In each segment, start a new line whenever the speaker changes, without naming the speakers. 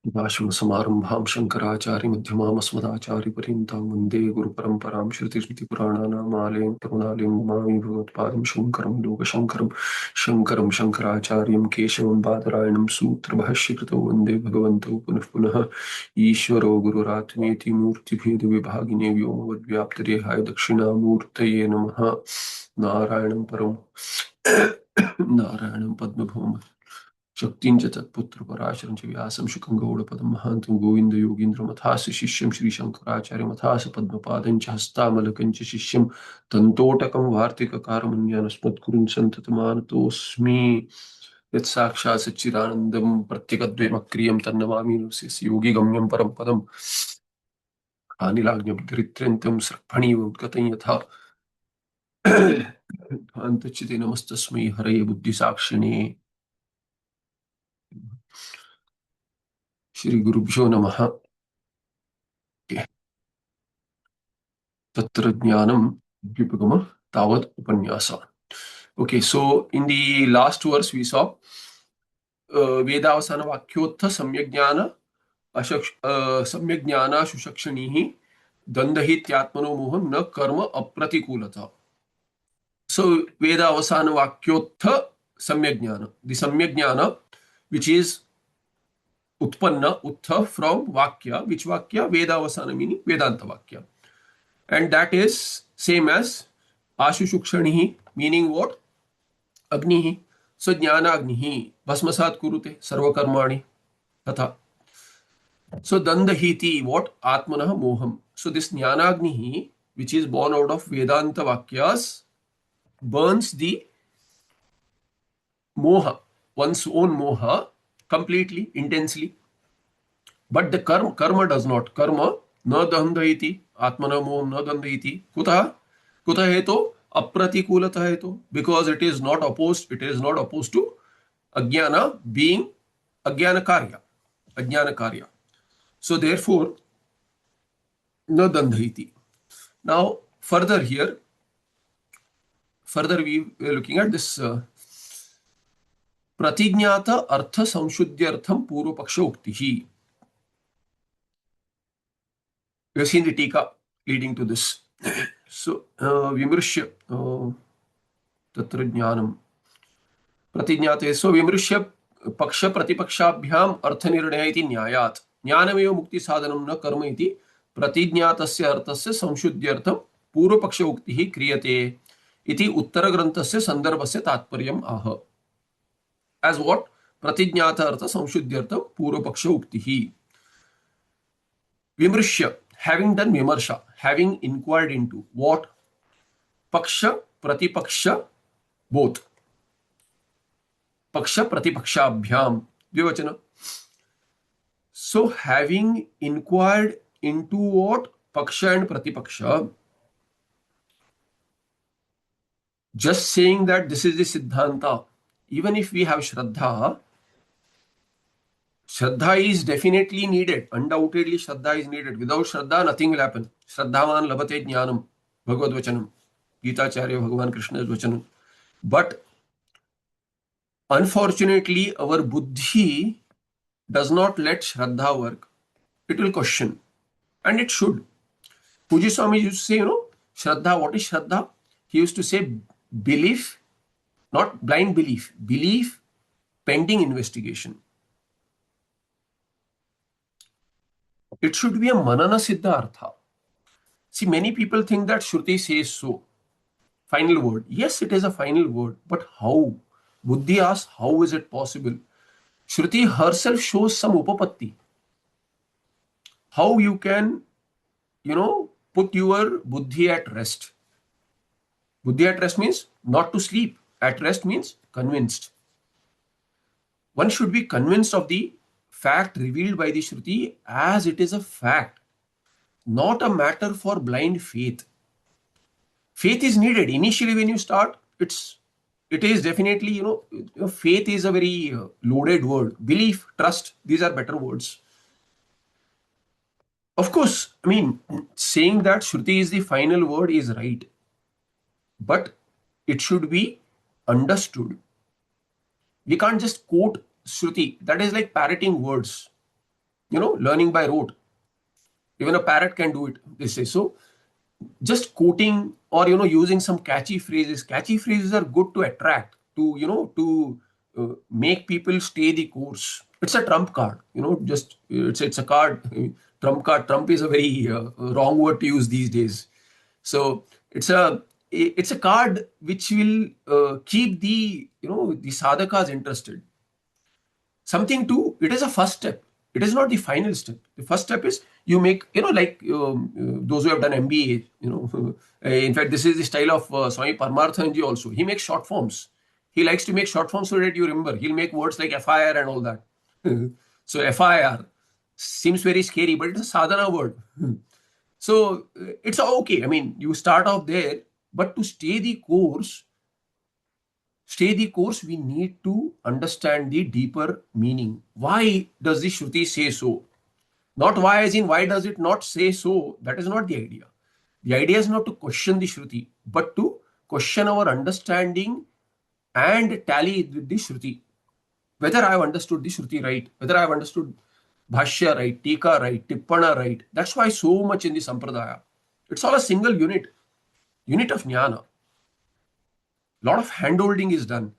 समारंभां शङ्कराचार्यमध्यमामस्मदाचार्यपर्यन्तां वन्दे गुरुपरम्परां श्रुतिस्मृतिपुराणानामालयं करुणालयं नमामि भगवत्पादं शङ्करं लोकशङ्करं शङ्करं शङ्कराचार्यं केशवं बादरायणं सूत्रभाष्यकृतौ वन्दे भगवन्तौ पुनः पुनः ईश्वरो गुरुरात्मेति मूर्तिभेदविभागिने व्योमवद्व्याप्तदेहाय दक्षिणामूर्तये नमः। नारायणं परं नारायणं पद्मभूम शक्तिं च तत्पुत्र पराशरं च व्यासं शुकं गौडपदं महान्तं गोविन्द योगीन्द्रमथास्य शिष्यं श्रीशङ्कराचार्यमथास्य पद्मपादं च हस्तामलकं च शिष्यं तन्तोटकं वार्तिककारमन्यानस्मत्कुरुन् सन्ततमानतोऽस्मि। यत्साक्षात् सच्चिदानन्दं प्रत्यगद्वयमक्रियं तन्नमामि योगिगम्यं परं पदम् आनिलाग्न्यं दरिद्र्यन्तं सर्पणीव उद्गतं यथा अन्तच्चिते नमस्तस्मै हरये बुद्धिसाक्षिणे श्रीगुरुभ्यो नमः। तत्र ज्ञानम व्युपगम तावत् उपन्यासा. Okay, so in the last verse we saw Vedavasana Vakyotha Samyagnana Samyagnana Shushakshanihi Dandahityatmano Moham Na Karma Apratikulata. So Vedavasana Vakyotha Samyagnana. The Samyagnana which is Utpanna, Uttha from Vakya. Which Vakya? Vedavasana meaning Vedanta Vakya. And that is same as Ashushukshanihi, meaning what? Agnihi. So Jnana Agnihi, Bhasmasat Kurute, Sarvakarmani, Tatha. So Dandahiti, what? Atmanaha Moham. So this Jnana Agnihi, which is born out of Vedanta Vakyas, burns the Moha, one's own Moha, completely, intensely. But the karma does not. Karma na dandahiti, atmana moham na dandahiti. Kutah? Kutah heto? Apratikulata heto. Because it is not opposed to ajnana being ajnana karya. Ajnana karya. So therefore, na dandahiti. Now, further we are looking at this pratijnata artha samshuddhyartham purva paksha uktihi. We have seen the tika leading to this. So, Vimrishya Tatra Jnanam Pratijnate. So, Vimrishya Paksha Pratipakshabhyam Artha Nirnaya iti Nyayat. Jnanameva Mukti Sadhanam na Karma iti Pratijnatasya Arthasya Samshuddhyartham Purva Paksha Uktihi Kriyate iti Uttara Granthasya Sandarbhasya Tatparyam Aha. As what? Pratijnata Artha Samshuddhyartham Purva Paksha Uktihi. Vimrishya, having done vimarsha, having inquired into what? Paksha, pratipaksha, both. Paksha, pratipakshabhyam, dvivachana. So, having inquired into what? Paksha and pratipaksha, just saying that this is the Siddhanta, even if we have Shraddha, Shraddha is definitely needed. Undoubtedly, Shraddha is needed. Without Shraddha, nothing will happen. Shraddhavan labate jnanam, Bhagavad Vachanam, Gita Acharya Bhagavan Krishna's Vachanam. But unfortunately, our buddhi does not let Shraddha work. It will question. And it should. Puji Swami used to say, Shraddha, what is Shraddha? He used to say belief, not blind belief, belief pending investigation. It should be a manana siddha artha. See, many people think that Shruti says so. Final word. Yes, it is a final word. But how? Buddhi asks, how is it possible? Shruti herself shows some upapatti. How you can, put your buddhi at rest. Buddhi at rest means not to sleep. At rest means convinced. One should be convinced of the fact revealed by the Shruti as it is a fact, not a matter for blind faith. Faith is needed. Initially, when you start, it is definitely, faith is a very loaded word. Belief, trust, these are better words. Of course, saying that Shruti is the final word is right. But it should be understood. We can't just quote Shruti. That is like parroting words. learning by rote. Even a parrot can do it, they say. So just quoting or using some catchy phrases. Catchy phrases are good to attract, to make people stay the course. It's a trump card. Just it's a card. Trump card. Trump is a very wrong word to use these days. So it's a card which will keep the sadhakas interested. Something to It is a first step. It is not the final step. The first step is you make, like those who have done MBA, in fact, this is the style of Swami Paramarthanji also. He makes short forms. He likes to make short forms so that you remember. He'll make words like FIR and all that. So FIR seems very scary, but it's a sadhana word. So it's okay. I mean, you start off there, but to stay the course, we need to understand the deeper meaning. Why does the Shruti say so? Not why as in why does it not say so? That is not the idea. The idea is not to question the Shruti, but to question our understanding and tally with the Shruti. Whether I have understood the Shruti right, whether I have understood Bhashya right, Tika right, Tippana right. That's why so much in the Sampradaya. It's all a single unit of Jnana. Lot of handholding is done.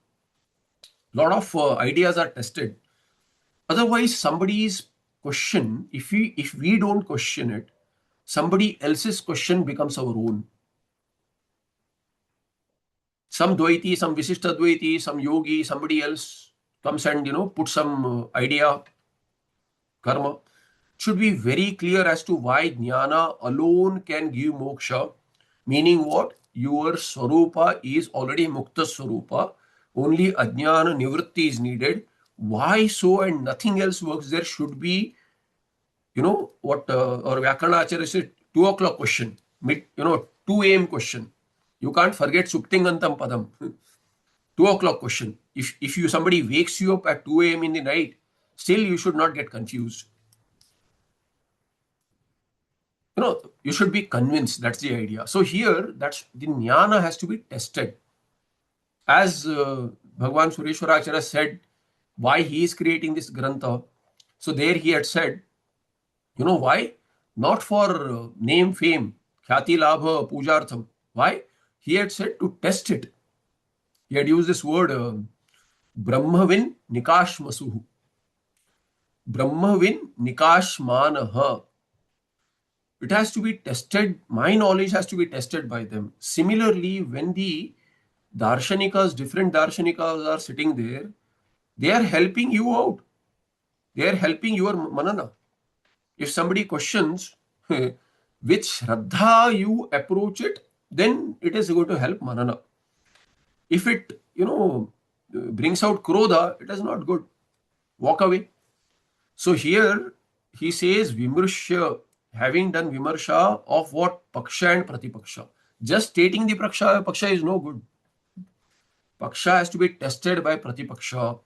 Lot of ideas are tested. Otherwise, somebody's question, if we don't question it, somebody else's question becomes our own. Some Dvaiti, some Visishta Dvaiti, some Yogi, somebody else comes and put some idea, karma. Should be very clear as to why Jnana alone can give moksha. Meaning what? Your Swarupa is already Mukta Swarupa. Only Ajnana Nivritti is needed. Why so and nothing else works? There should be, what our Vyakarana Acharya said, 2 o'clock question, 2 a.m. question. You can't forget Suptingantam Padam. 2 o'clock question. If somebody wakes you up at 2 a.m. in the night, still you should not get confused. You should be convinced. That's the idea. So here, that's the jnana has to be tested. As Bhagwan Sureshwaracharya said, why he is creating this grantha. So there he had said, why? Not for name, fame, khyati, labha, pujartham. Why? He had said to test it. He had used this word, Brahmavin nikashmasuhu. Brahmavin nikashmanaha. It has to be tested. My knowledge has to be tested by them. Similarly, when the darshanikas, different darshanikas are sitting there, they are helping you out. They are helping your manana. If somebody questions with shraddha you approach it, then it is going to help manana. If it, brings out krodha, it is not good. Walk away. So here he says vimrshya, having done vimarsha of what? Paksha and pratipaksha. Just stating the paksha is no good. Paksha has to be tested by pratipaksha,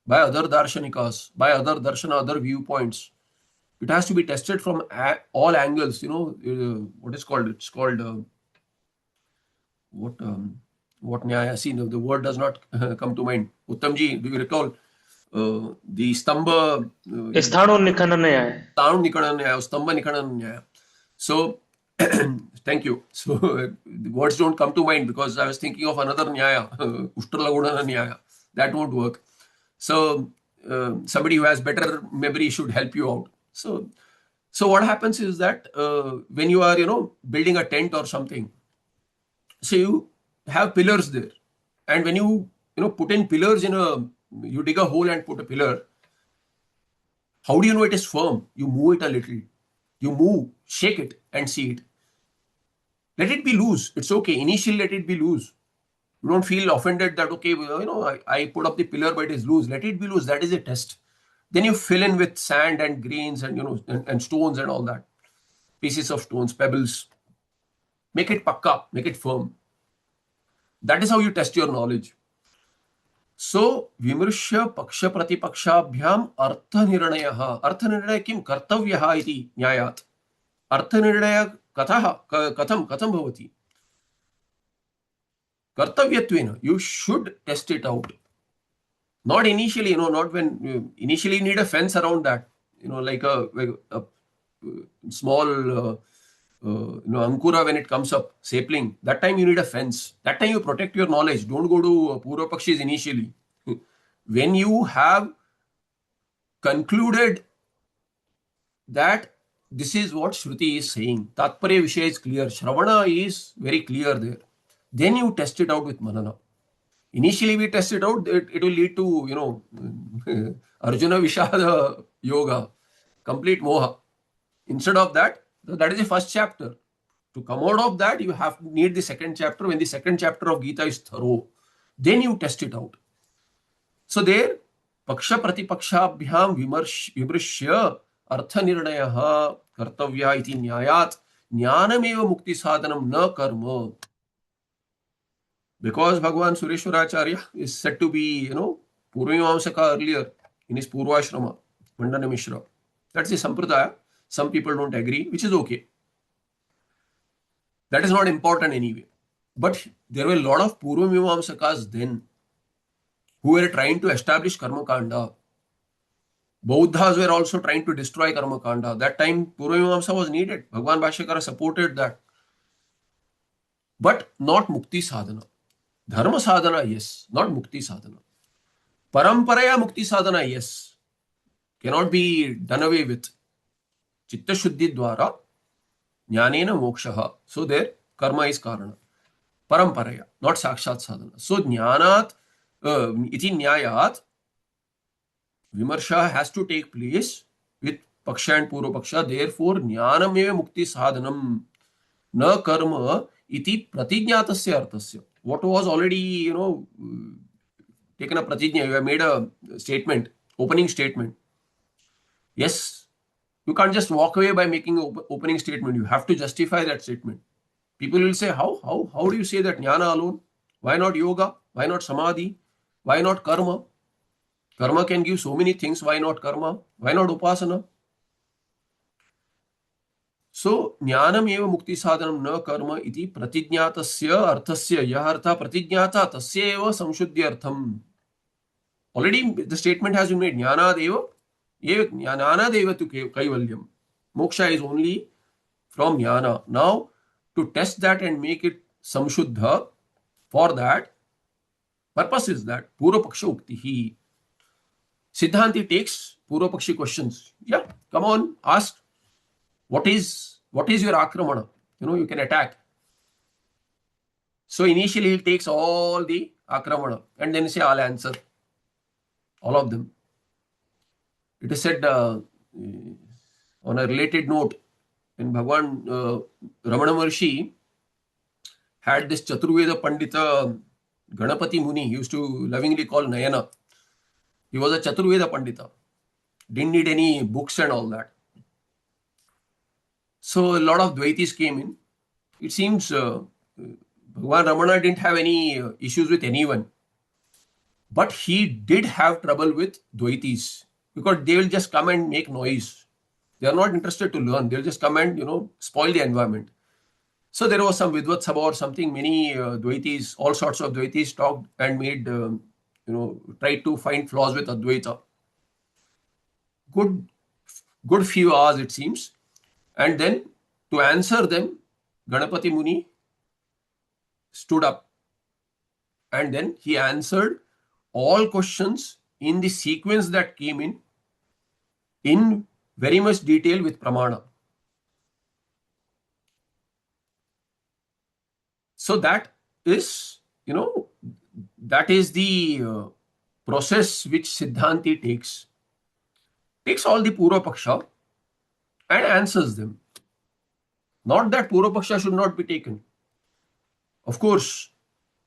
by other darshanikas, by other darshana, other viewpoints. It has to be tested from all angles. What is called? It's called what nyaya? See, the word does not come to mind. Uttamji, do you recall the stamba?
Sthano nikhanan nyaya.
Stano nikhanan nyaya, stamba nikhanan nyaya. So, thank you. So, the words don't come to mind because I was thinking of another nyaya, Ushtralaguna nyaya. That won't work. So, somebody who has better memory should help you out. So what happens is that when you are, building a tent or something, so you have pillars there. And when you, put in pillars you dig a hole and put a pillar, how do you know it is firm? You move it a little. You move, shake it and see it. Let it be loose. It's okay. Initially, let it be loose. You don't feel offended that, okay, I put up the pillar, but it is loose. Let it be loose. That is a test. Then you fill in with sand and grains and, and stones and all that. Pieces of stones, pebbles. Make it pakka, make it firm. That is how you test your knowledge. So, vimarsha paksha pratipakshabhyam artha nirnayaha. Artha nirnaya kim kartavyaha iti nyayat. Artha nirnaya katham bhavati. Kartavyattvena. You should test it out. Not initially, not when initially you need a fence around that. like a small ankura when it comes up, sapling. That time you need a fence. That time you protect your knowledge. Don't go to Purva Pakshis initially. When you have concluded that this is what Shruti is saying, Tatparya Vishaya is clear, Shravana is very clear there. Then you test it out with Manana. Initially we test it out, it will lead to, Arjuna Vishada Yoga, complete moha. Instead of that, that is the first chapter. To come out of that, you need the second chapter. When the second chapter of Gita is thorough, then you test it out. So there, paksha pratipakshabhyam vimrishya artha nirnayah kartavya iti nyayat jnanameva mukti sadhanam na karma. Because Bhagavan Sureshwaracharya is said to be, Purvamamsaka earlier in his Purvashrama, Mandana Mishra. That's the Sampradaya. Some people don't agree, which is okay. That is not important anyway. But there were a lot of Purvamamsakas then who were trying to establish Karma Kanda. Bauddhas were also trying to destroy Karma Kanda. That time Purvamamsa was needed. Bhagavan Bhashyakara supported that. But not Mukti Sadhana. Dharma Sadhana, yes. Not Mukti Sadhana. Paramparaya Mukti Sadhana, yes. Cannot be done away with. Chitta Shuddhi Dwara Jnanena Mokshaha. So there, karma is Karana. Paramparaya, not Sakshat Sadhana. So Jnanat, iti Nyayat, Vimarsha has to take place with Paksha and Purva Paksha. Therefore, Jnanameva Mukti Sadhanam na karma iti pratijnatasya arthasya. What was already, taken a pratijna, you have made a statement, opening statement. Yes, you can't just walk away by making an opening statement. You have to justify that statement. People will say, how do you say that jnana alone? Why not yoga? Why not samadhi? Why not karma? Karma can give so many things. Why not karma? Why not upasana? So, jnanam eva mukti sadhanam na karma iti pratijnatasya arthasya yah artha pratijnata tasya eva samshuddhi artham. Already the statement has been made. Jnanadeva tu kaivalyam. Moksha is only from jnana. Now, to test that and make it samshuddha, for that, purpose is that Purva Paksha Uktihi. Siddhanti takes Purva Pakshi questions. Yeah, come on, ask. What is your akramana? You can attack. So initially he takes all the akramana and then say, I'll answer. All of them. It is said on a related note, when Bhagavan Ramana Maharshi had this Chaturveda Pandita Ganapati Muni, he used to lovingly call Nayana. He was a Chaturveda Pandita. Didn't need any books and all that. So a lot of Dvaitis came in. It seems Bhagavan Ramana didn't have any issues with anyone. But he did have trouble with Dvaitis because they will just come and make noise. They are not interested to learn. They'll just come and, spoil the environment. So there was some Vidvat Sabha or something. Many Dvaitis, all sorts of Dvaitis talked and made, tried to find flaws with Advaita. Good few hours it seems. And then to answer them, Ganapati Muni stood up. And then he answered all questions in the sequence that came in very much detail with Pramana. So that is, that is the process which Siddhanti takes. Takes all the Purva Paksha and answers them. Not that Purva Paksha should not be taken. Of course,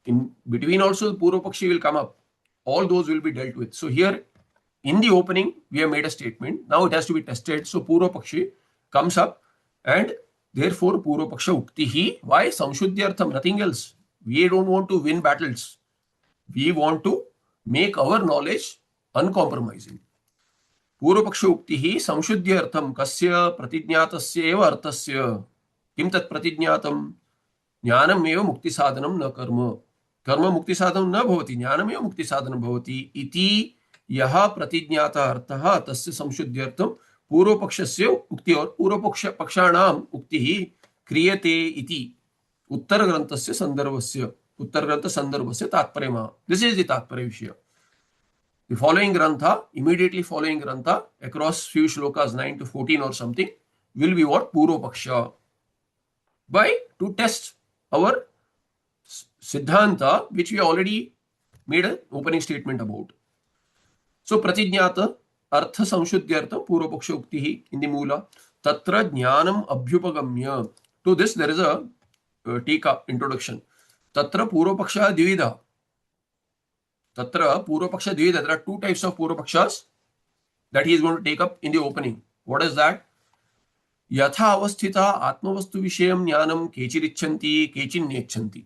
in between also the Purva Pakshi will come up. All those will be dealt with. So here, in the opening, we have made a statement. Now it has to be tested. So Purva Pakshi comes up and therefore Purva Paksha Uktihi. Why? Samshuddhyartham, nothing else. We don't want to win battles. We want to make our knowledge uncompromising. Purva Paksha Uktihi Samshuddhyartham kasya pratijnatasya eva arthasya. Kim tat pratijnatam? Jnanam eva mukti sadhanam na karma. Karma mukti sadhanam na bhavati. Jnanam eva mukti sadhanam bhavati. Iti यह प्रतिज्ञाता अर्थः तस्य संशुद्ध्यर्थं पूर्वपक्षस्य उक्ति और पूर्वपक्षाणाम् उक्तिः क्रियते इति उत्तरग्रन्थस्य संदर्भस्य उत्तरग्रन्थसन्दर्भस्य तात्पर्यः. This is the तात्पर्य विषय. The following grantha, immediately following grantha, across few shlokas 9 to 14 or something, will be what? Purva By to test our Siddhanta, which we already made an opening statement about. So, Pratijnata, Artha Samshuddhyartha, Purvapaksha Uktihi in the Mula, Tatra Jnanam Abhyupagamya. To this, there is a tika introduction. Tatra Purvapaksha Dvida. Tatra Purvapaksha Dvida. There are two types of Purvapakshas that he is going to take up in the opening. What is that? Yatha avasthita atmavastu vishayam jnanam kechiricchanti kechin nechanti.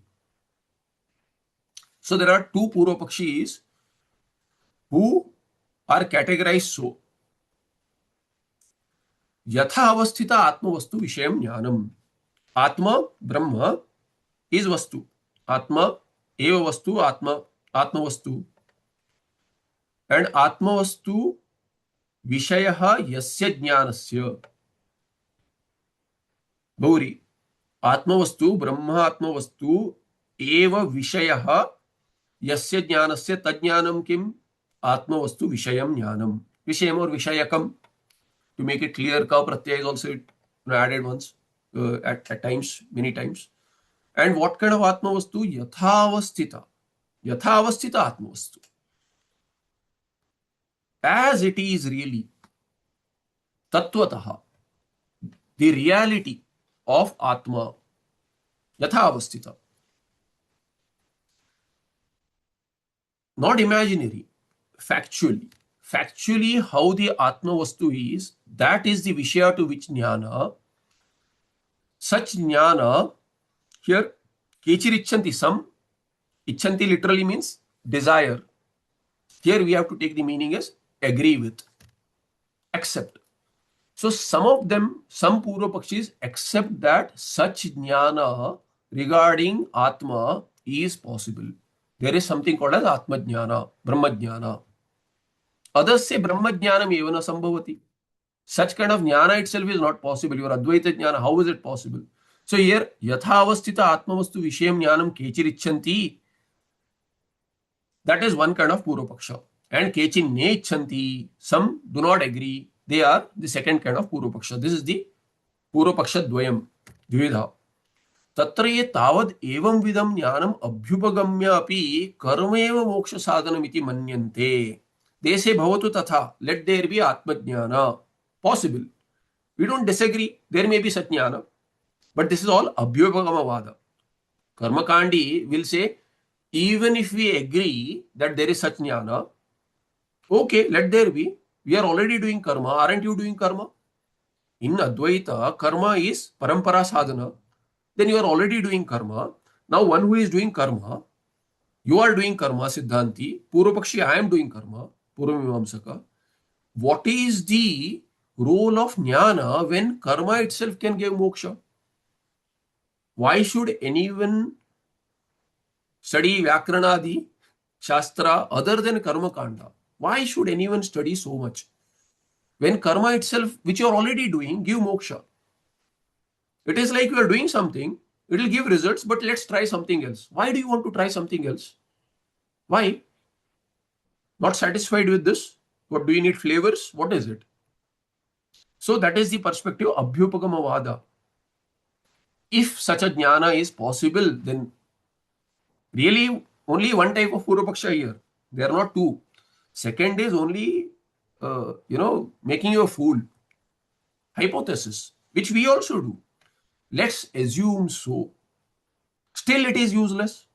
So there are two Purvapakshis who are categorized so. Yatha avasthita atmavastu vishayam jnanam. Atma, Brahma, is vastu. Atma, eva vastu, Atma vastu. And Atma vastu vishayaha yasya jnanasya. Gauri. Atma vastu, Brahma Atma vastu, eva vishayaha yasya jnanasya tajnanam kim Atma vastu vishayam jnanam. Vishayam or vishayakam. To make it clear, ka pratyaya is also added once. At times, many times. And what kind of Atma vastu? Yathavasthita. Yathavasthita Atma vastu. As it is really. Tattvataha. The reality of Atma. Yathavasthita. Not imaginary. Factually. Factually, how the Atma vastu is, that is the Vishaya to which jnana. Such jnana, here, kechirichanti, some, ichanti literally means desire. Here we have to take the meaning as agree with, accept. So some of them, some Purvapakshis accept that such jnana regarding Atma is possible. There is something called as Atma jnana, Brahma jnana. Others say Brahma jnanam evana sambhavati. Such kind of jnana itself is not possible. Your Advaita jnana, how is it possible? So here, yathavasthita atmavastu vishayam jnanam kechirichanti. That is one kind of Purvapaksha. And kechin nechanti, some do not agree. They are the second kind of Purvapaksha. This is the Purvapaksha dvayam, dvidha. Tatra ye tavad evam vidam jnanam abhyupagamya api karmeva moksha sadhanam iti manyante. They say bhavatu tatha, let there be atma jnana. Possible. We don't disagree. There may be such jnana. But this is all abhyupagamavada. Karmakandi will say, even if we agree that there is such jnana, okay, let there be. We are already doing karma. Aren't you doing karma? In Advaita, karma is parampara sadhana. Then you are already doing karma. Now one who is doing karma, you are doing karma, Siddhanti. Purvapakshi, I am doing karma. Purvamimamsaka. What is the role of jnana when karma itself can give moksha? Why should anyone study Vyakranadi, Shastra other than Karma Kanda? Why should anyone study so much? When karma itself, which you are already doing, give moksha. It is like you are doing something, it will give results, but let's try something else. Why do you want to try something else? Why? Not satisfied with this? What do you need flavors? What is it? So that is the perspective of Abhyupagamavada. If such a jnana is possible, then really only one type of Purvapaksha here. There are not two. Second is only, making you a fool. Hypothesis, which we also do. Let's assume so. Still it is useless.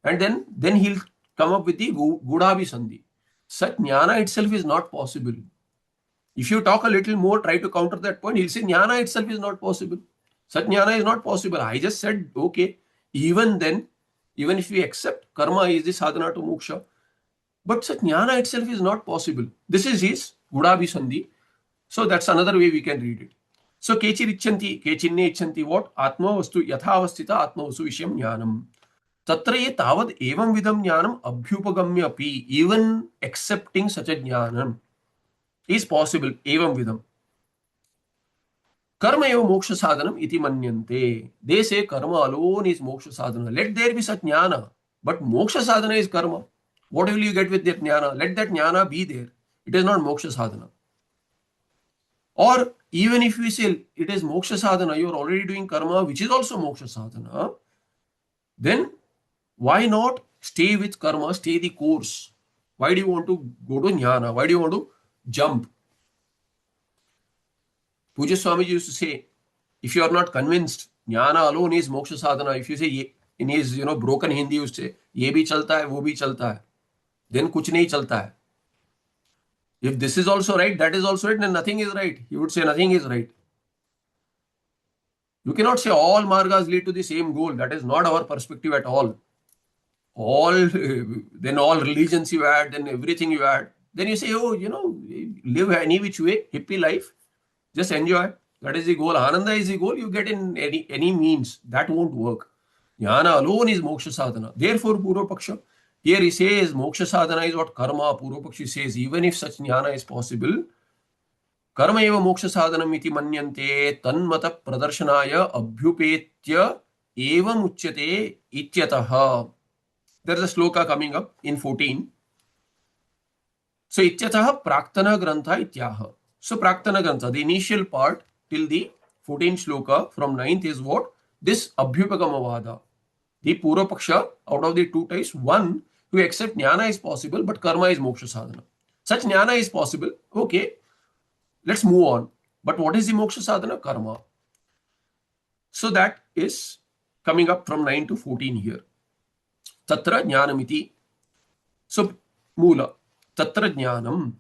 And then he'll come up with the Gudabhi Sandhi. Such jnana itself is not possible. If you talk a little more, try to counter that point, he'll say jnana itself is not possible. Such jnana is not possible. I just said, okay, even then, even if we accept karma is the sadhana to moksha, but such jnana itself is not possible. This is his Gudabhi Sandhi. So that's another way we can read it. So kechirichanti, kechinne ichanti, what? Atma vastu, yathavastita atma vastu vishayam jnanam. तत्र ये तावद् एवं विधं ज्ञानम् अभ्युपगम्य अपि, even accepting such a jnanam is possible, evam vidam karma eva moksha sadhanam iti manyante. They say karma alone is moksha sadhana. Let there be such jnana, but moksha sadhana is karma. What will you get with that jnana? Let that jnana be there. It is not moksha sadhana. Or even if we say it is moksha sadhana, you are already doing karma, which is also moksha sadhana, then why not stay with karma, stay the course? Why do you want to go to jnana? Why do you want to jump? Puja Swamiji used to say, if you are not convinced, jnana alone is moksha sadhana. If you say, in his broken Hindi, you say, ye bhi chalta hai, wo bhi chalta hai, then kuch nahi chalta hai. If this is also right, that is also right, then nothing is right. He would say nothing is right. You cannot say all margas lead to the same goal. That is not our perspective at all. Then all religions you add, then everything you add. Then you say, oh, live any which way, hippie life, just enjoy. That is the goal. Ananda is the goal. You get in any means. That won't work. Jnana alone is moksha sadhana. Therefore, Purva Paksha, here he says moksha sadhana is what karma. Purva Pakshi says, even if such jnana is possible, कर्म एव मोक्ष साधनम इति मन्यन्ते तन्मत प्रदर्शनाय अभ्युपेत्य एवं उच्यते इत्यतः. There is a sloka coming up in 14. So ityatah praktana grantha ityaha. So praktana grantha, the initial part till the 14th sloka from 9th is what? This abhyupagamavada. The Purva Paksha, out of the two types, one who accept jnana is possible but karma is moksha sadhana. Such jnana is possible. Okay, let's move on. But what is the moksha sadhana? Karma. So that is coming up from 9 to 14 here. Tatra jnanamiti. So, Moola. Tatra jnanam.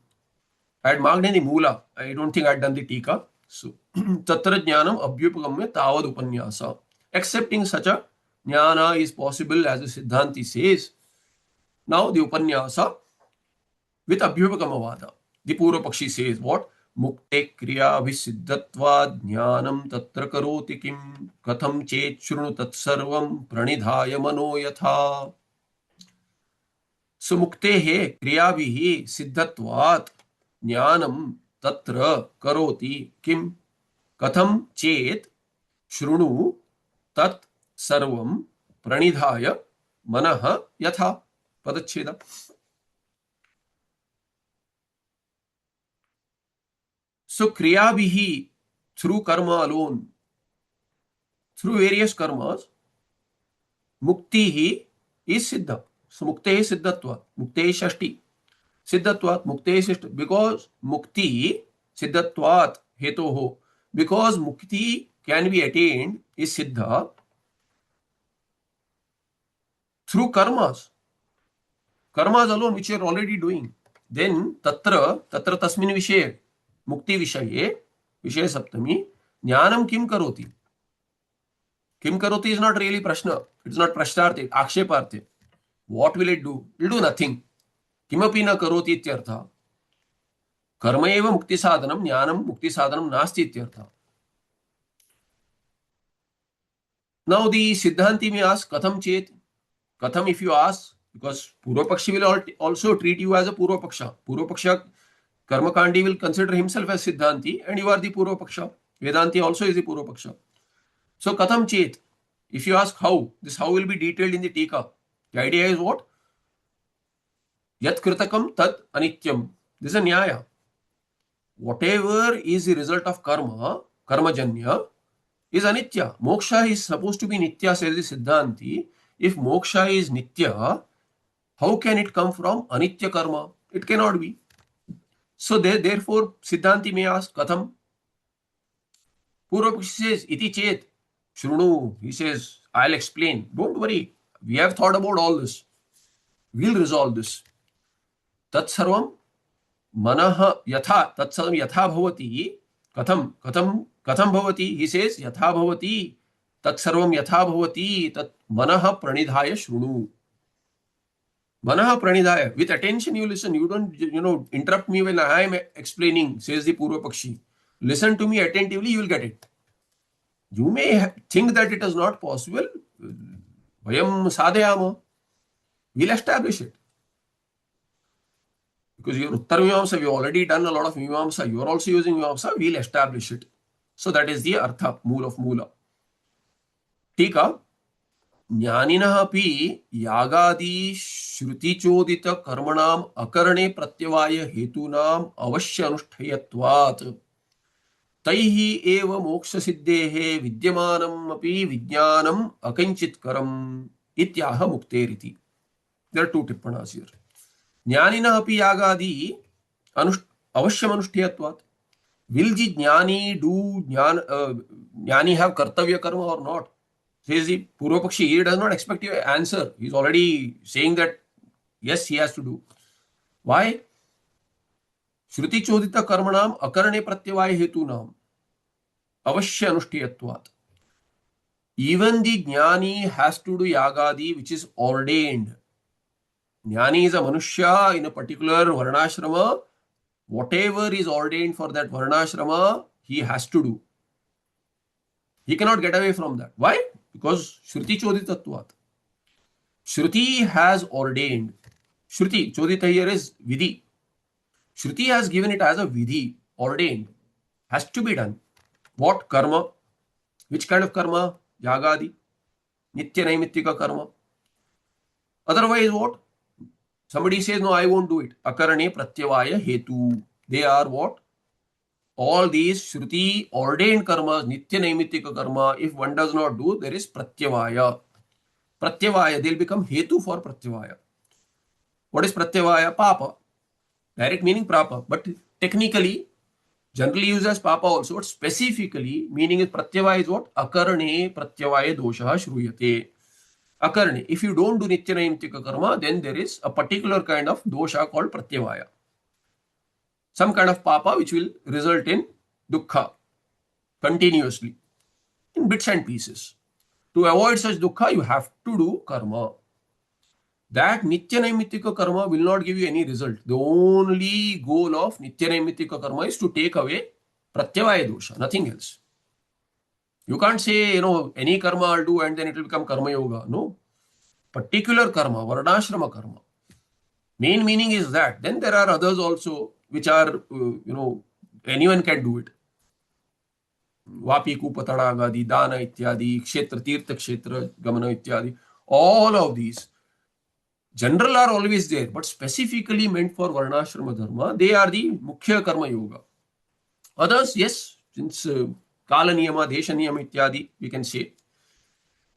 I had marked in the Moola. I don't think I had done the Tika. So, Tatra jnanam abhyupagamya tavad upanyasa. Accepting such a jnana is possible as the Siddhanti says. Now, the upanyasa with abhyupagamavada. The Purva Pakshi says what? Mukte kriya visiddhatva jnanam tatra karoti kim katham chet shrunu tatsarvam pranidhaya mano yatha. So mukte he kriya vihi siddhatvat jnanam tatra karoti kim katham chet shrunu tat sarvam pranidhaya manah yatha. Padacheda. So kriya vihi, through karma alone, through various karmas, mukti hi is siddha. So mukte is siddhatva. Mukte is shashti. Siddhatvat, mukte is shashti. Because mukti siddhatvat hetoho. Because mukti can be attained is siddha through karmas. Karmas alone which you are already doing. Then tatra tasmin vishaye, mukti vishaye, vishaye saptami, jnanam kim karoti. Kim karoti is not really prashna. It's not prashtarthi, aksheparthi. What will it do? It will do nothing. Kimapi na karoti ityartha. Karma eva mukti sadhanam, jnanam mukti sadhanam nasti ityartha. Now the Siddhanti may ask, katham chet? Katham if you ask, because Purva Pakshi will also treat you as a Purva Paksha. Purva Paksha, Karma Kandi will consider himself as Siddhanti and you are the Purva Paksha. Vedanti also is the Purva Paksha. So katham chet? If you ask how, this how will be detailed in the Tika. The idea is what? Yat kritakam tad anityam. This is a nyaya. Whatever is the result of karma, karmajanya, is anitya. Moksha is supposed to be nitya, says the Siddhanti. If moksha is nitya, how can it come from anitya karma? It cannot be. So therefore, Siddhanti may ask, katham? Purva Pakshi says, iti chet. Shrunu, he says, I'll explain. Don't worry. We have thought about all this. We'll resolve this. Tat sarvam manah yatha. Tat sarvam yatha bhavati. Katham bhavati. He says, yatha bhavati. Tat sarvam yatha bhavati. Tat manah pranidhaya shrunu. Manah pranidhaya. With attention you listen. You don't, interrupt me when I am explaining, says the Purva Pakshi. Listen to me attentively, you will get it. You may think that it is not possible. Vayam sadhayama. We'll establish it. Because your Uttar Mimamsa, we've already done a lot of Mimamsa. You are also using Mimamsa. We'll establish it. So that is the Artha, Mool of Moola. Tika. ज्ञानिनः अपि यागादि श्रुतिचोदित कर्मणाम् अकरणे प्रत्यवाय हेतूनाम् अवश्य अनुष्ठेयत्वात् तैः एव मोक्ष सिद्धेः विद्यमानम् अपि विज्ञानम् अकिंचित्करम् इत्याह मुक्तेरिति. There are two tippanas here. ज्ञानिनः अपि यागादि अवश्यम् अनुष्ठेयत्वात्. Will the jnani do jnani have kartavya karma or not? Says the Purvapakshi, he does not expect your answer. He's already saying that yes, he has to do. Why? Shruti chodita karmanam akarane pratyavaya hetunam avashya anushtiyatvat. Even the jnani has to do yagadi which is ordained. Jnani is a manushya in a particular varnashrama. Whatever is ordained for that varnashrama, he has to do. He cannot get away from that. Why? Because Shruti Choditatvat. Shruti has ordained. Shruti, Chodita here is Vidhi. Shruti has given it as a Vidhi, ordained. Has to be done. What? Karma. Which kind of karma? Yagadi. Nitya Naimittika karma. Otherwise what? Somebody says, no, I won't do it. Akarane Pratyavaya Hetu. They are what? All these Shruti ordained karmas, Nitya Naimittika karma, if one does not do, there is Pratyavaya. Pratyavaya, they'll become Hetu for Pratyavaya. What is Pratyavaya? Papa. Direct meaning Prapa. But technically, generally used as Papa also, but specifically, meaning is Pratyavaya is what? Akarane Pratyavaya dosha shruyate. Akarane. If you don't do Nitya Naimittika karma, then there is a particular kind of dosha called Pratyavaya. Some kind of papa which will result in dukkha continuously in bits and pieces. To avoid such dukkha, you have to do karma. That Nitya Naimittika karma will not give you any result. The only goal of Nitya Naimittika karma is to take away Pratyavaya dosha, nothing else. You can't say, any karma I'll do and then it will become karma yoga. No. Particular karma, varnashrama karma. Main meaning is that. Then there are others also which are, anyone can do it. Vapi, Kupatara, Gadi, Dana, Ityadi, Kshetra, Tirtha, Kshetra, Gamana, Ityadi. All of these. General are always there, but specifically meant for Varnashrama Dharma, they are the Mukhya Karma Yoga. Others, yes, since Kala Niyama, Desha Niyama, Ityadi, we can say.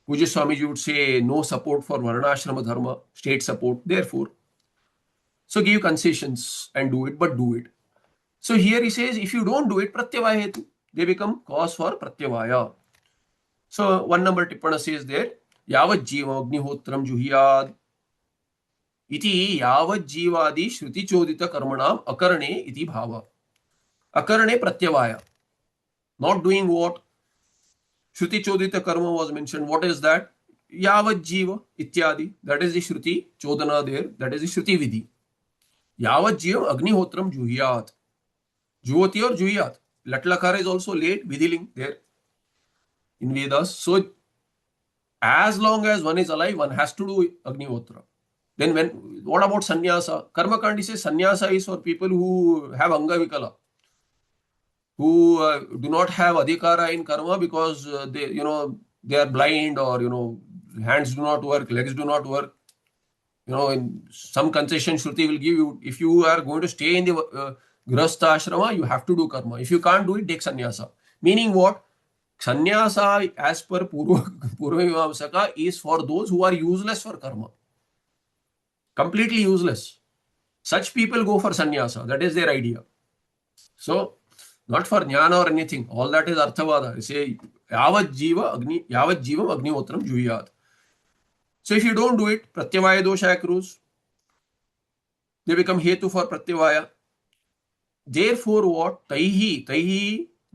Pujya Swamiji would say no support for Varnashrama Dharma, state support, therefore. So give concessions and do it, but do it. So here he says, if you don't do it, Pratyavaya Hetu, they become cause for Pratyavaya. So 1 number Tippana says there, Yavat Jiva Agnihotram Juhiyad iti Yavat Jivadi Shruti Chodita Karmanam Akarane iti Bhava. Akarane Pratyavaya. Not doing what? Shruti Chodita Karma was mentioned. What is that? Yavat Jiva Ityadi. That is the Shruti Chodana there. That is the Shruti Vidhi. Yavat Jiva Agnihotram Juhiyat. Jyoti or Juyat. Latlakara is also late, Vidhiling there in Vedas. So, as long as one is alive, one has to do Agnihotra. Then what about sannyasa? Karma Kandi says sannyasa is for people who have Angavikala, who do not have adhikara in karma because they are blind or, hands do not work, legs do not work. In some concession Shruti will give you, if you are going to stay in the Grahastha ashrama, you have to do karma. If you can't do it, take sannyasa. Meaning what? Sannyasa, as per Purva Mimamsaka, is for those who are useless for karma. Completely useless. Such people go for sannyasa. That is their idea. So, not for jnana or anything. All that is arthavada. They say, yavat jivam agnihotram juyat. So, if you don't do it, pratyavaya dosha accrues. They become hetu for pratyavaya. Therefore, what? Taihi,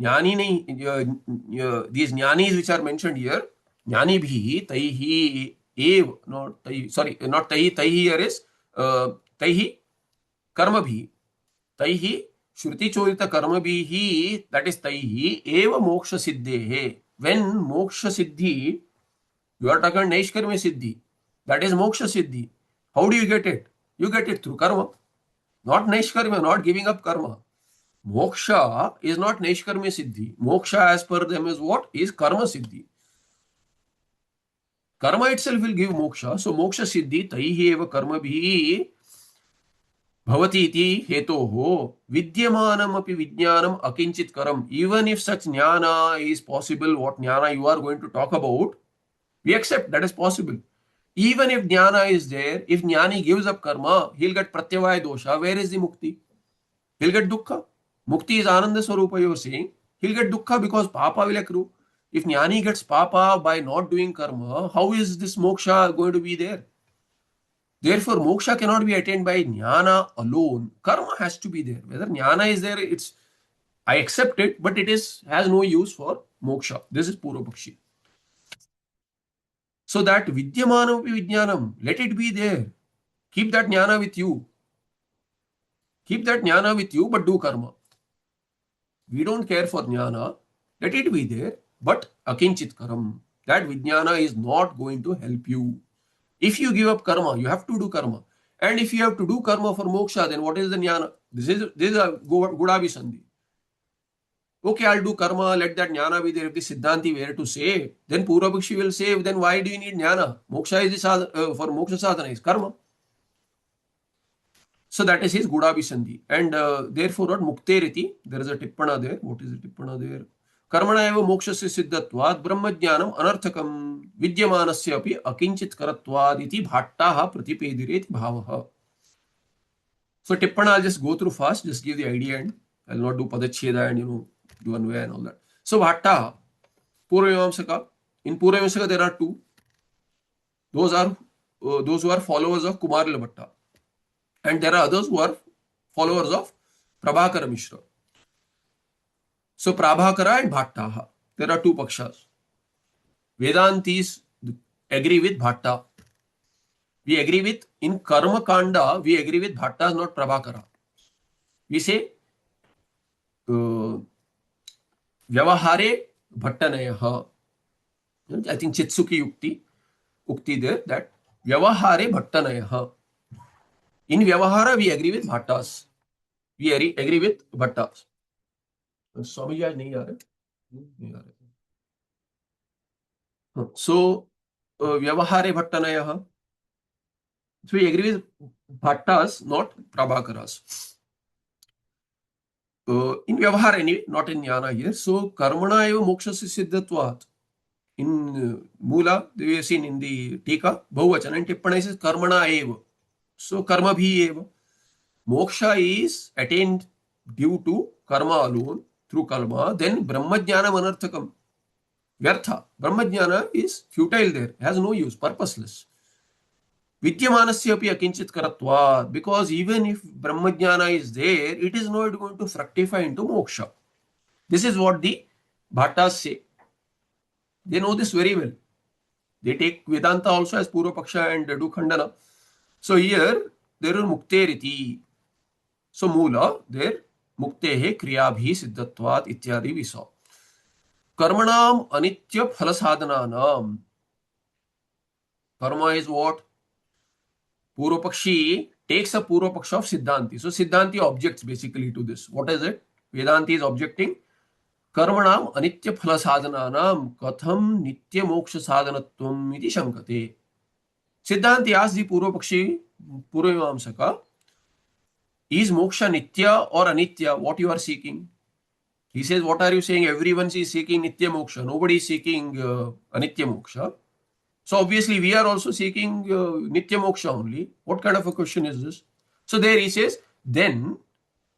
jnani nahi, these jnanis which are mentioned here, jnani bhi, taihi, ev, not taihi, here is, taihi, karma bhi, taihi, shruti chodita karma that is taihi, eva moksha siddhehe. When moksha siddhi You are talking Naishkarmyasiddhi. That is Moksha Siddhi. How do you get it? You get it through karma. Not Naishkarmya, not giving up karma. Moksha is not Naishkarmyasiddhi. Moksha as per them is what? Is Karma Siddhi. Karma itself will give moksha. So moksha siddhi taihi eva karma bhi bhavati iti hetoho vidyamanam api vijnanam akinchit karam. Even if such jnana is possible, what jnana you are going to talk about, we accept that is possible. Even if jnana is there, if jnani gives up karma, he'll get pratyavaya dosha. Where is the mukti? He'll get dukkha. Mukti is ananda swarupa, you are saying. He'll get dukkha because papa will accrue. If jnani gets papa by not doing karma, how is this moksha going to be there? Therefore, moksha cannot be attained by jnana alone. Karma has to be there. Whether jnana is there, it's I accept it, but it is has no use for moksha. This is Purva Pakshi. So that vidyamanam api vijnanam, let it be there. Keep that jnana with you. Keep that jnana with you, but do karma. We don't care for jnana. Let it be there, but akinchit karam. That vijnana is not going to help you. If you give up karma, you have to do karma. And if you have to do karma for moksha, then what is the jnana? This is a Gudabhisandhi. Okay, I'll do karma, let that jnana be there. If the Siddhanti were to say, then Purvapakshi will say, then why do you need jnana? Moksha is the for moksha sadhana is karma. So that is his Gudabhisandhi. And therefore, what Mukteriti, there is a tippana there. What is the tippana there? कर्मणा एव मोक्षस्य सिद्धत्वात् ब्रह्मज्ञानम् अनर्थकं विद्यमानस्य अपि अकिंचित् करत्वात् इति भाट्टाः प्रतिपेदिरेति भावः. So tippana I'll just go through fast, just give the idea and I'll not do padacheda and do anvaya and all that. So bhatta, Purvamamsaka. In Purvamamsaka there are two. Those are those who are followers of Kumarila Bhatta. And there are others who are followers of Prabhakara Mishra. So Prabhakara and Bhattaha. There are two pakshas. Vedantis agree with Bhatta. We agree with, in Karma Kanda, we agree with Bhatta, not Prabhakara. We say, Vyavahare Bhattanayaha. I think Chitsuki Ukti there, that Vyavahare Bhattanayaha. In Vyavahara, we agree with Bhattas. We agree with Bhattas. Swamiji आज नहीं आ रहे, नहीं आ रहे. So Vyavahare Bhattanayaha. So we agree with Bhattas, not Prabhakaras. In Vyavahar anyway, not in Jnana here. So Karmana eva mokshasya siddhatvat. In Mula, we have seen in the Tika, Bahuvachana, and Tippana says Karmana eva. So Karma bhi eva. Moksha is attained due to karma alone, through karma. Then Brahmajnana manarthakam. Vyartha. Brahmajnana is futile there, has no use, purposeless. Vidyamanasya api akinchit karatvat. Because even if Brahmajnana is there, it is not going to fructify into moksha. This is what the Bhattas say. They know this very well. They take Vedanta also as Purva Paksha and do Khandana. So here, there are Mukteriti. So Mula, there, Muktehe Kriyabhi Siddhatvat Ityadi we saw. Karmanam Anitya Phalasadhananam. Karma is what? Purva Pakshi takes a Purva Paksha of Siddhanti. So Siddhanti objects basically to this. What is it? Vedanti is objecting. Karmanam Anitya Phalasadhananam Katham Nitya Moksha Sadhanatvam iti Shankate. Siddhanti asks the Purva Pakshi, Purva Mimamsaka, is moksha nitya or anitya? What you are seeking? He says, what are you saying? Everyone is seeking nitya moksha. Nobody is seeking anitya moksha. So obviously we are also seeking nitya moksha only. What kind of a question is this? So there he says, then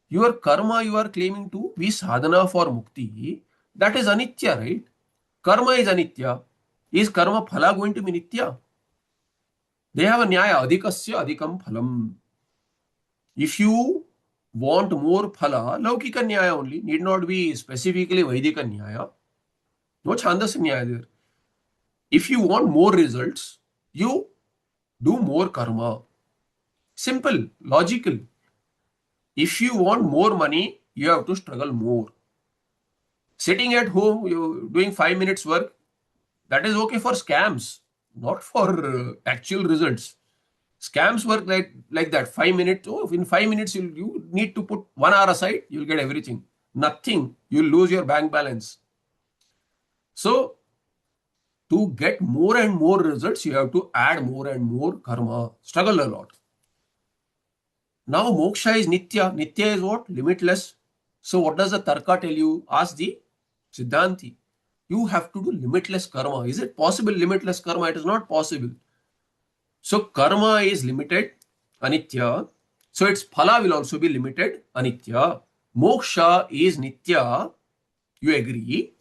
your karma you are claiming to be sadhana for mukti. That is anitya, right? Karma is anitya. Is karma phala going to be nitya? They have a nyaya, adhikasya adhikam phalam. If you want more phala, laukika nyaya only, need not be specifically Vaidika nyaya. No Chandasa nyaya there. If you want more results, you do more karma. Simple, logical. If you want more money, you have to struggle more. Sitting at home, you doing 5 minutes work, that is okay for scams. not for actual results. Scams work like that. 5 minutes. Oh, in 5 minutes you need to put 1 hour aside. You'll get everything. Nothing. You'll lose your bank balance. So to get more and more results, you have to add more and more karma. Struggle a lot. Now moksha is nitya. Nitya is what? Limitless. So what does the tarka tell you? Ask the Siddhanti. You have to do limitless karma. Is it possible limitless karma? It is not possible. So karma is limited, anitya. So its phala will also be limited, anitya. Moksha is nitya. You agree?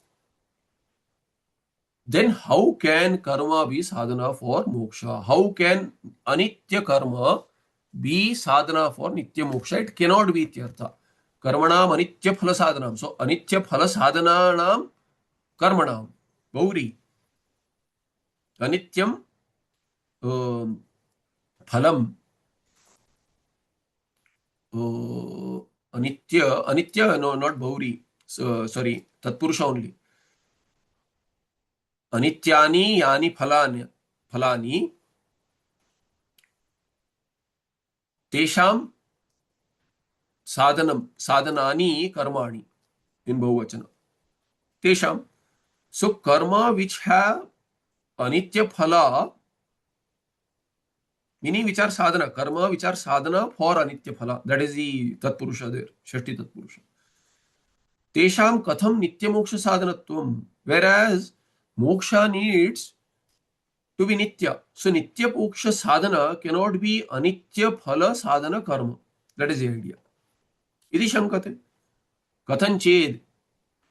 Then how can karma be sadhana for moksha? How can anitya karma be sadhana for nitya moksha? It cannot be ityartha. Karmanam anitya phala sadhanam. So anitya phala sadhananam karmanam. Gauri. Anityam phalam. Anitya, no, not Bauri. So, sorry, Tatpurusha only. Anityani yani phalani tesham sadhanani karmani in Bahuvachana. Tesham. So karma which have anitya phala, meaning which are sadhana, karma which are sadhana for anitya phala. That is the Tatpurusha there, Shashti Tatpurusha. Tesham katham nitya moksha sadhanatvam. Whereas moksha needs to be nitya. So nitya moksha sadhana cannot be anitya phala sadhana karma. That is the idea. Iti shankate. Kathan ched.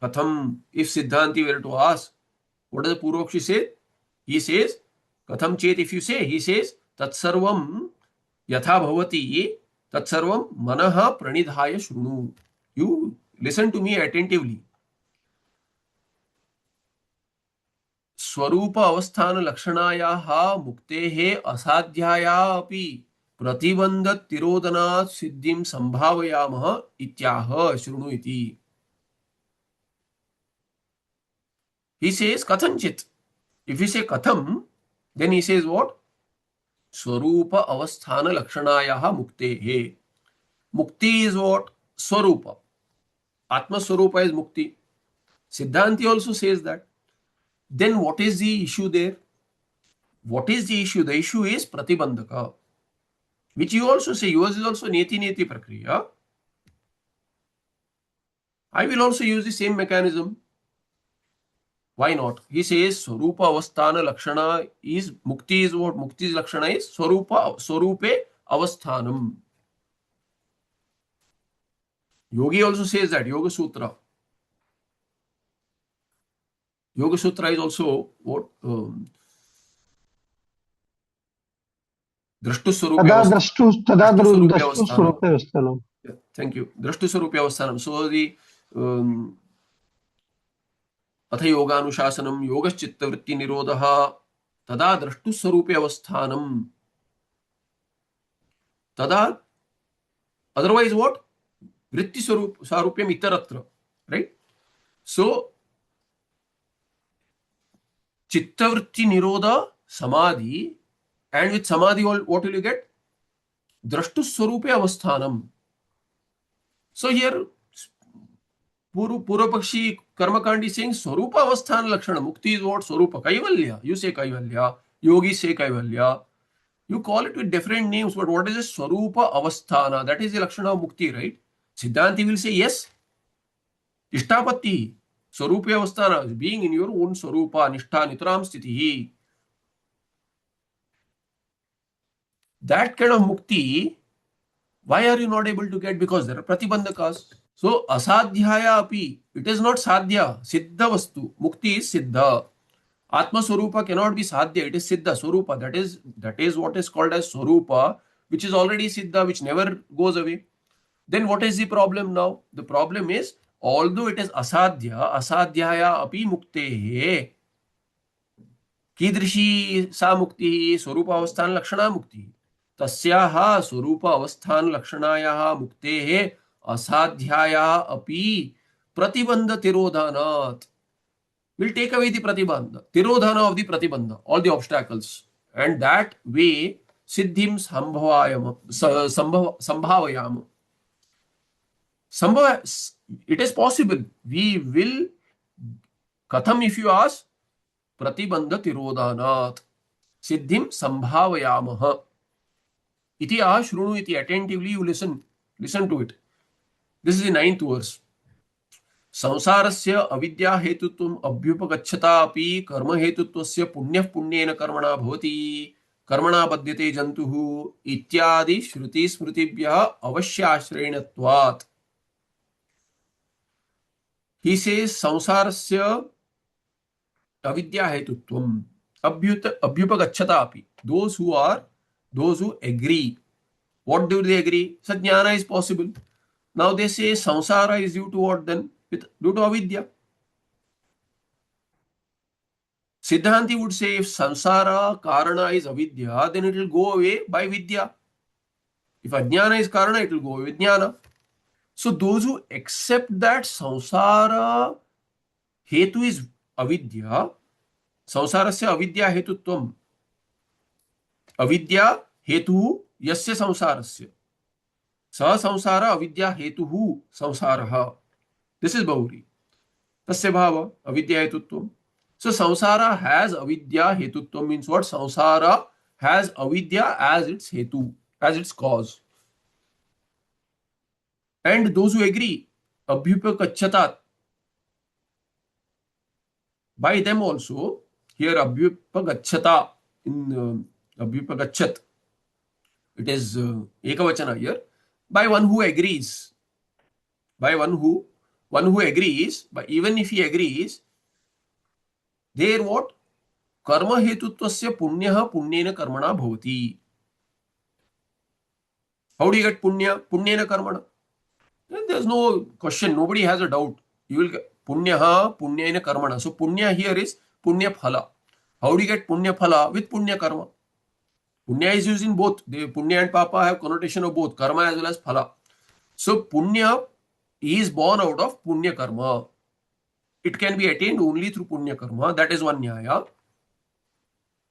Katham. If Siddhanti were to ask, what does the Purvakshi say? He says, Katham ched, if you say, he says, Tatsarvam yatha bhavati tatsarvam manaha pranidhaya shrunu. You listen to me attentively. स्वरूप अवस्थान लक्षणायाः मुक्तेः असाध्याया अपि प्रतिबंध तिरोधनात् सिद्धिं संभावयामः इत्याह शृणु इति. He says kathanchit. If you say katham, then he says what? Swarupa avasthana lakshanayah muktehe. Mukti is what? Swarupa. Atma Swarupa is mukti. Siddhanti also says that. Then what is the issue there? What is the issue? The issue is pratibandhaka, which you also say. Yours is also neti prakriya. I will also use the same mechanism. Why not? He says Swarupa Avasthana Lakshana is Mukti is what? Mukti's Lakshana is Swarupe Avasthanam. Yogi also says that, Yoga Sutra. Yoga Sutra is also what? Drashtu Swarupe Avasthanam. Drashtu Swarupe Avasthanam.
Drashtu
Yeah, thank you. Drashtu Swarupe Avasthanam. So the अथ योगानुशासनम योगश्चित्तवृत्ति निरोधः तदा द्रष्टु स्वरूपे अवस्थानम तदा otherwise what वृत्ति स्वरूप सारूप्यम इतरत्र, right? So चित्तवृत्ति निरोध samadhi, and with samadhi what will you get? Drashtu swarupe avasthanam. So here Purvapakshi Karmakandi saying Swarupa Avasthan Lakshana. Mukti is what? Swarupa. Kaivalya. You say Kaivalya. Yogis say Kaivalya. You call it with different names, but what is it? Swarupa Avasthana. That is the Lakshana of Mukti, right? Siddhanti will say yes. Ishtapatti. Swarupa Avasthana. Being in your own Swarupa. Nishtha Nitram Sthitihi. That kind of Mukti, why are you not able to get? Because there are pratibandhakas. So asadhyaya api, it is not sadhya, siddha vastu. Mukti is siddha. Atma Swarupa cannot be sadhya, it is siddha Swarupa. That is what is called as Swarupa, which is already siddha, which never goes away. Then what is the problem now? The problem is, although it is asadhya, asadhyaya api muktehe. Kidrishi sa mukti, Swarupa avasthan lakshana mukti. तस्याः स्वरूप अवस्थान लक्षणायाः मुक्तेः असाध्यायाः अपि प्रतिबंध तिरोधानात्. will take away the pratibandha, tirodhana of the pratibandha, all the obstacles. And that way, siddhim sambhavayam. It is possible. We will, katham if you ask, pratibandha tirodhanat. Siddhim sambhavayamah. Iti shrunu iti. Attentively you listen. Listen to it. This is the 9th verse. संसारस्य अविद्या हेतुत्वम् अभ्युपगच्छता अपि कर्म हेतुत्वस्य पुण्यः पुण्येन कर्मणा भवति कर्मणा बध्यते जन्तुः इत्यादि श्रुति स्मृतिभ्यः अवश्याश्रयणत्वात्. He says संसारस्य अविद्या हेतुत्वम् अभ्युपगच्छता अपि. Those who agree. What do they agree? Sajnana is possible. Now they say samsara is due to what then? Due to avidya. Siddhanti would say if samsara karana is avidya, then it will go away by vidya. If ajnana is karana, it will go away with jnana. So those who accept that samsara hetu is avidya, samsarasya avidya hetutvam, avidya hetu यस्य संसारस्य सह संसार अविद्या हेतुः संसारः. This is Bahuri. Tasya bhava avidya hetutvam. So samsara has avidya hetutvam means what? Samsara has avidya as its hetu, as its cause. And those who agree, abhyupakachatat, by them also, here abhyupagachata in abhyupagachat, it is ekavachana here, by one who agrees. By one who agrees, but even if he agrees, there what? Karma hetutvasya punyah punyena karmana bhavati. How do you get punya? Punyena karmana. There's no question. Nobody has a doubt. You will get punyaha punyena karmana. So punya here is punya phala. How do you get punya phala? With punya karma. Punya is used in both. The punya and papa have connotation of both karma as well as phala. So punya is born out of punya karma. It can be attained only through punya karma. That is one nyaya.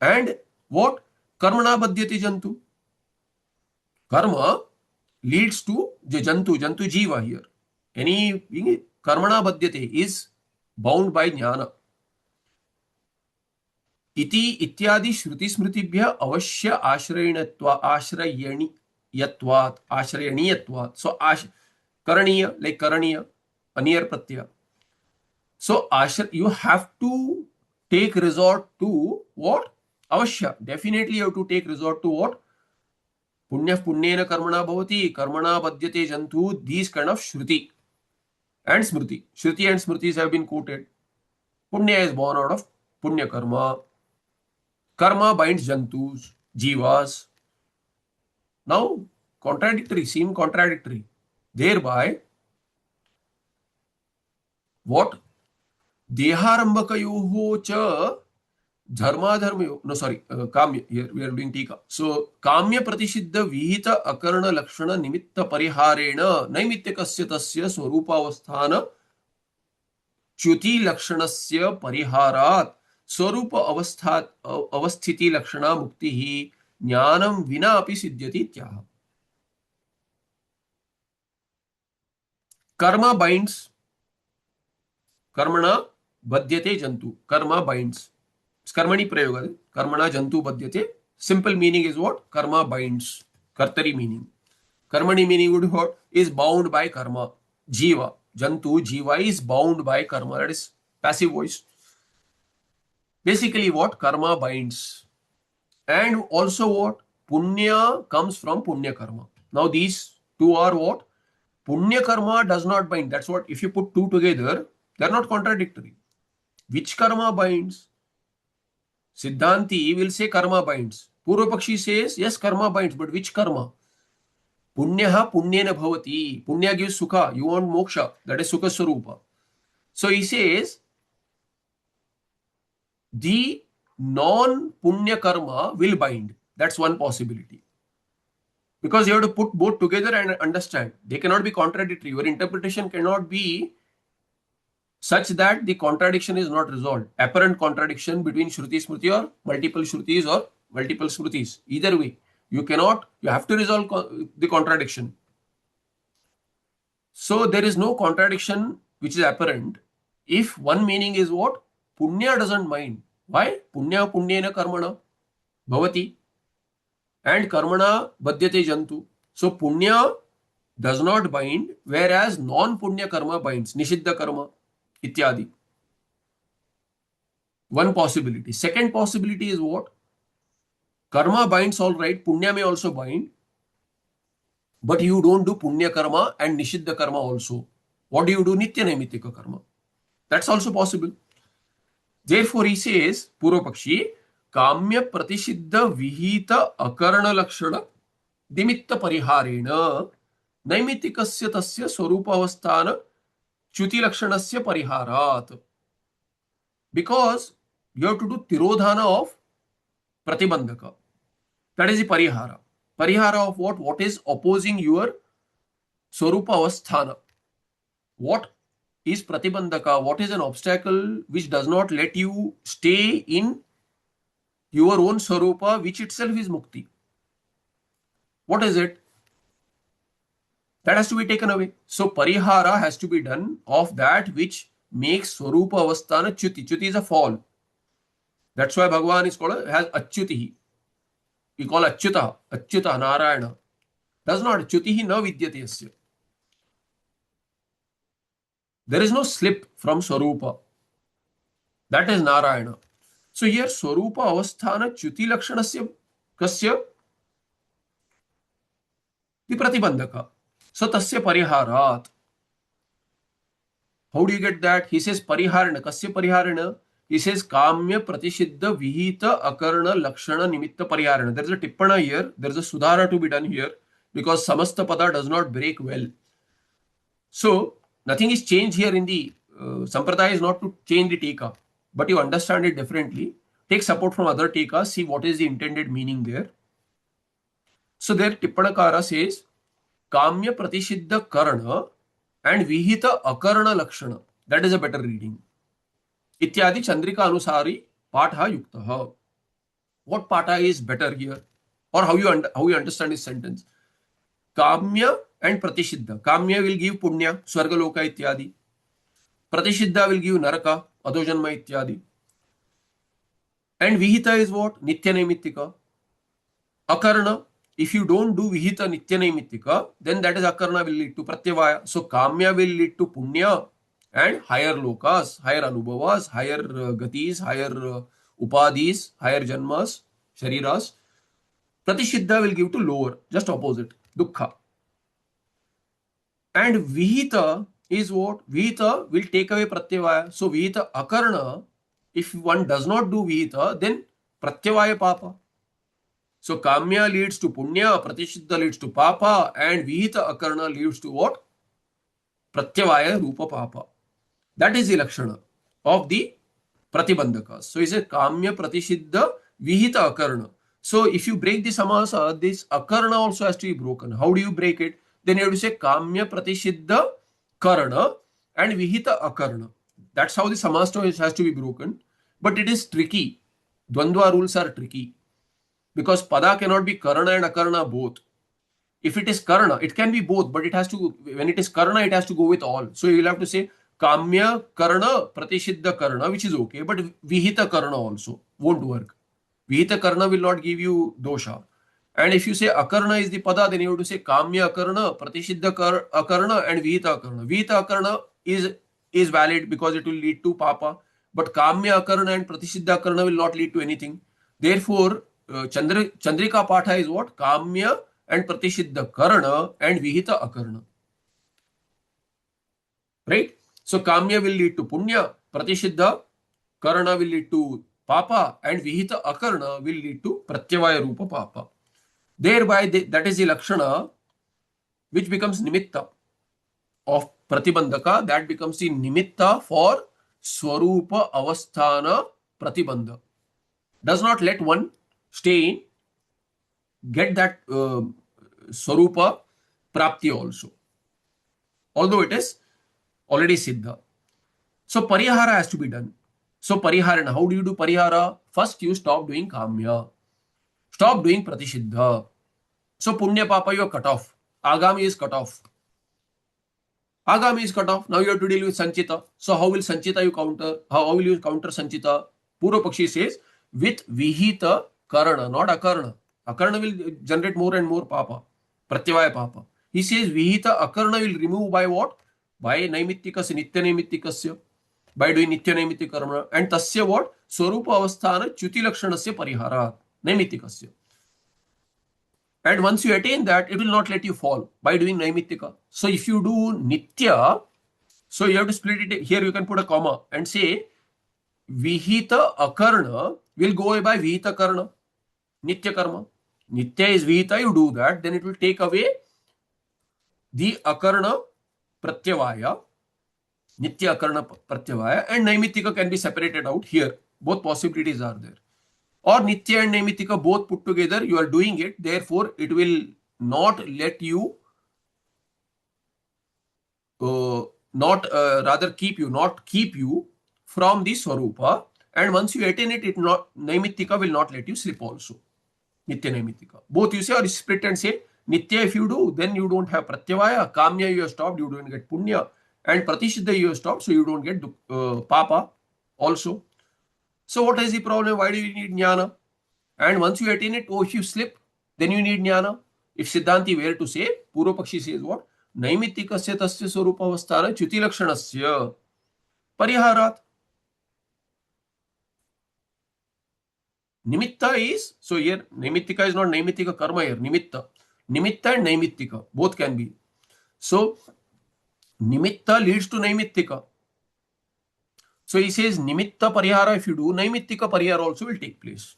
And what? Karmana badhyate jantu. Karma leads to jantu jiva here. Any karmana badhyate is bound by jnana. Iti ityadi shruti smritibhya avashya ashrayaniyatvat. So karaniya, like karaniya, aniyar pratyaya. So you have to take resort to what? Avashya. Definitely you have to take resort to what? Punya punyena karmana bhavati, karmana badhyate jantu. These kind of shruti and smriti. Shruti and smritis have been quoted. Punya is born out of punya karma. Karma binds jantus, jivas. Now, seem contradictory. Thereby, what? Deharambakayoho cha dharmadharmayo. No, sorry, kamya. Here we are doing tika. So, kamya pratisiddha vihita akarna lakshana nimitta pariharena naimittyakasya tasya swarupavasthana च्युति लक्षणस्य परिहारात् स्वरूप अवस्थिति लक्षणा मुक्ति ही ज्ञानम विना अपि सिद्ध्यति इत्याह. कर्म binds, कर्मणा बध्यते जंतु. कर्म बाइंड्स, कर्मणि प्रयोग है. कर्मणा जंतु बध्यते. Simple meaning is what? Karma binds. Kartari meaning. Karmani meaning would what? Is bound by karma. Jiva. Jantu, jiva is bound by karma. That is passive voice. Basically what? Karma binds. And also what? Punya comes from punya karma. Now these two are what? Punya karma does not bind. That's what, if you put two together, they are not contradictory. Which karma binds? Siddhanti will say karma binds. Purvapakshi says, yes, karma binds, but which karma? Punyaha punyena bhavati. Punya gives sukha. You want moksha. That is sukha swarupa. So he says, the non-punya karma will bind. That's one possibility. Because you have to put both together and understand. They cannot be contradictory. Your interpretation cannot be such that the contradiction is not resolved. Apparent contradiction between Shruti Smriti or multiple Shrutis or multiple Smritis. Either way, you have to resolve the contradiction. So there is no contradiction which is apparent if one meaning is what? Punya doesn't mind. Why? Punya punyena karmana bhavati and karmana badhyate jantu. So punya does not bind, whereas non-punya karma binds. Nishiddha karma ityadi. One possibility. Second possibility is what? Karma binds all right, punya may also bind, but you don't do punya karma and nishiddha karma also. What do you do? Nitya naimittika karma. That's also possible. Therefore, he says, Purvapakshi, Kamya Pratisiddha Vihita Akarana Lakshana Dimitta Pariharena Naimitikasya Tasya Swarupavasthana Chuti Lakshanasya Pariharat. Because you have to do Tirodhana of Pratibandhaka. That is the Parihara. Parihara of what? What is opposing your Swarupavasthana? What is Pratibandhaka? What is an obstacle which does not let you stay in your own Swarupa, which itself is Mukti? What is it? That has to be taken away. So Parihara has to be done of that which makes Swarupa Avasthana Chuti. Chuti is a fall. That's why Bhagavan is called has Achyutihi. We call Achyuta, Narayana. Does not Chutihi na vidyate asya. There is no slip from Swarupa. That is Narayana. So here Swarupa Avasthana Chuti Lakshanasya Kasya the Pratibandhaka. So Tasya Pariharat. How do you get that? He says Pariharana. Kasya Pariharana? He says Kamya Pratisiddha Vihita Akarna Lakshana Nimitta Pariharana. There is a Tippana here. There is a Sudhara to be done here because Samasta Pada does not break well. So nothing is changed here in the Sampradaya is not to change the Tika, but you understand it differently. Take support from other Tikas, see what is the intended meaning there. So there Tippanakara says Kamya Pratisiddha Karana and Vihita Akarna Lakshana. That is a better reading. Ityadi Chandrika Anusari Patha Yuktaha. What Patha is better here? Or how you understand this sentence? Kamya and Pratisiddha. Kamya will give Punya, Swargaloka Ityadi. Pratisiddha will give Naraka, Adhojanma Ityadi. And Vihita is what? Nitya Naimittika. Akarna, if you don't do Vihita Nitya Naimittika, then that is Akarna will lead to Pratyavaya. So Kamya will lead to Punya and higher lokas, higher anubhavas, higher gatis, higher upadhis, higher janmas, shariras. Pratisiddha will give to lower, just opposite, dukkha. And Vihita is what? Vihita will take away Pratyavaya. So Vihita Akarna, if one does not do Vihita, then Pratyavaya Papa. So Kamya leads to Punya, Pratisiddha leads to Papa, and Vihita Akarna leads to what? Pratyavaya Rupa Papa. That is the Lakshana of the Pratibandhakas. So it's a Kamya Pratisiddha Vihita Akarna. So if you break the samasa, this Akarna also has to be broken. How do you break it? Then you have to say Kamya Pratisiddha Karana and Vihita Akarna. That's how the samasa has to be broken. But it is tricky. Dvandva rules are tricky. Because Pada cannot be Karana and Akarna both. If it is Karana, it can be both, but it has to, when it is Karana, it has to go with all. So you will have to say Kamya Karana, Pratisiddha Karana, which is okay, but Vihita Karana also won't work. Vihita Karana will not give you dosha. And if you say Akarna is the Pada, then you have to say Kamya Akarna, Pratisiddha Akarna, and Vihita Akarna. Vihita Akarna is valid because it will lead to Papa, but Kamya Akarna and Pratisiddha Akarna will not lead to anything. Therefore, Chandrika Patha is what? Kamya and Pratisiddha Karana and Vihita Akarna. Right? So Kamya will lead to Punya, Pratisiddha Karana will lead to Papa, and Vihita Akarna will lead to Pratyavaya Rupa Papa. Thereby, that is the Lakshana which becomes Nimitta of Pratibandhaka, that becomes the Nimitta for Swarupa Avasthana Pratibandha. Does not let one stay in, get that Swarupa Prapti also. Although it is already Siddha. So parihara has to be done. So pariharana, how do you do parihara? First you stop doing kamya. Stop doing pratisiddha. So punya papa you are cut off. Agami is cut off. Agami is cut off. Now you have to deal with Sanchita. So how will Sanchita you counter? How will you counter Sanchita? Purva Pakshi says with Vihita Karana, not Akarna. Akarna will generate more and more Papa. Pratyavaya Papa. He says Vihita Akarna will remove by what? By Naimittikasya, Nitya Naimittikasya. By doing Nitya Naimittika Karma. And Tasya what? Swarupa Avasthana Chuti Lakshanasya Parihara. Naimittikasya. And once you attain that, it will not let you fall by doing Naimittika. So if you do Nitya, so you have to split it. Here you can put a comma and say Vihita Akarna will go away by Vihita Karna. Nitya Karma. Nitya is Vihita, you do that, then it will take away the Akarna Pratyavaya, Nitya Akarna Pratyavaya, and Naimittika can be separated out here. Both possibilities are there. Or Nitya and Naimittika both put together, you are doing it, therefore it will not let you, rather keep you from the Swarupa, and once you attain it, Naimittika will not let you slip also. Nitya Naimittika. Both you say or split and say, Nitya if you do, then you don't have Pratyavaya, Kamya you have stopped, you don't get Punya, and Pratisiddha you have stopped, so you don't get Papa also. So what is the problem? Why do you need Jnana? And once you attain it, if you slip, then you need Jnana. If Siddhanti were to say, Purva Pakshi says what? Naimittikasya tasya swarupavasthana chuti lakshanasya pariharat. Nimitta is, so here Naimittika is not Naimittika karma here, Nimitta. Nimitta and Naimittika, both can be. So Nimitta leads to Naimittika. So he says Nimitta parihara if you do, Naimittika parihara also will take place.